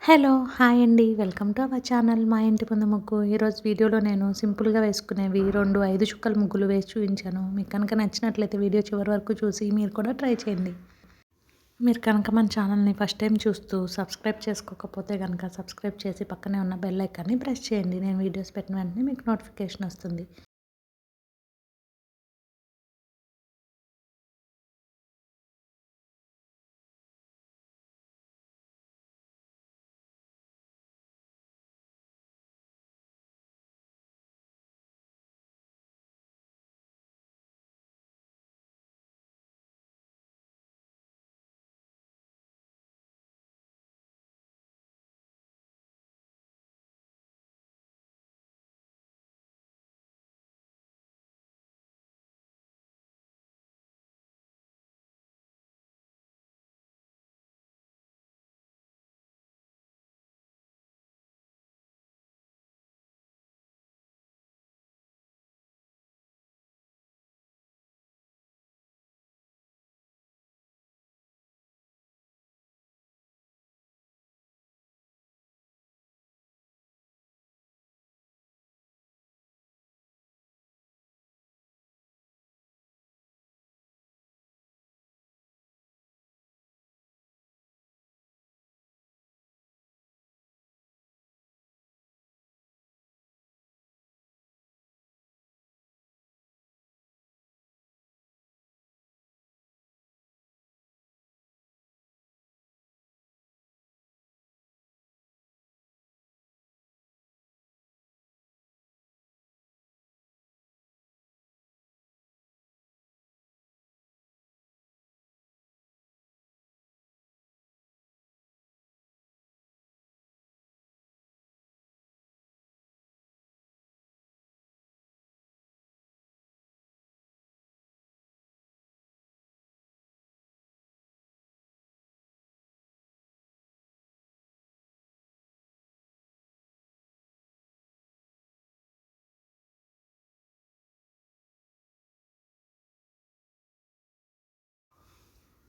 Hello! Hi అండి. Welcome to our channel మా ఇంటి ముందు ముగ్గు. ఈరోజు వీడియోలో నేను సింపుల్‌గా వేసుకునేవి 2 5 చుక్కల ముగ్గులు వేసి చూపించాను. మీకు కనుక నచ్చినట్లయితే వీడియో చివరి వరకు చూసి మీరు కూడా ట్రై చేయండి. మీరు కనుక మన ఛానల్‌ని ఫస్ట్ టైం చూస్తూ సబ్స్క్రైబ్ చేసుకోకపోతే గనుక సబ్స్క్రైబ్ చేసి పక్కనే ఉన్న బెల్ ఐకాన్‌ని ప్రెస్ చేయండి. నేను వీడియోస్ పెట్టిన వెంటనే మీకు నోటిఫికేషన్ వస్తుంది.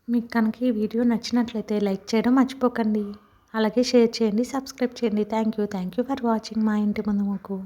మీకు కనుక ఈ వీడియో నచ్చినట్లయితే లైక్ చేయడం మర్చిపోకండి. అలాగే షేర్ చేయండి, సబ్స్క్రైబ్ చేయండి. థ్యాంక్ యూ ఫర్ వాచింగ్ మా ఇంటి ముందు ముగ్గు.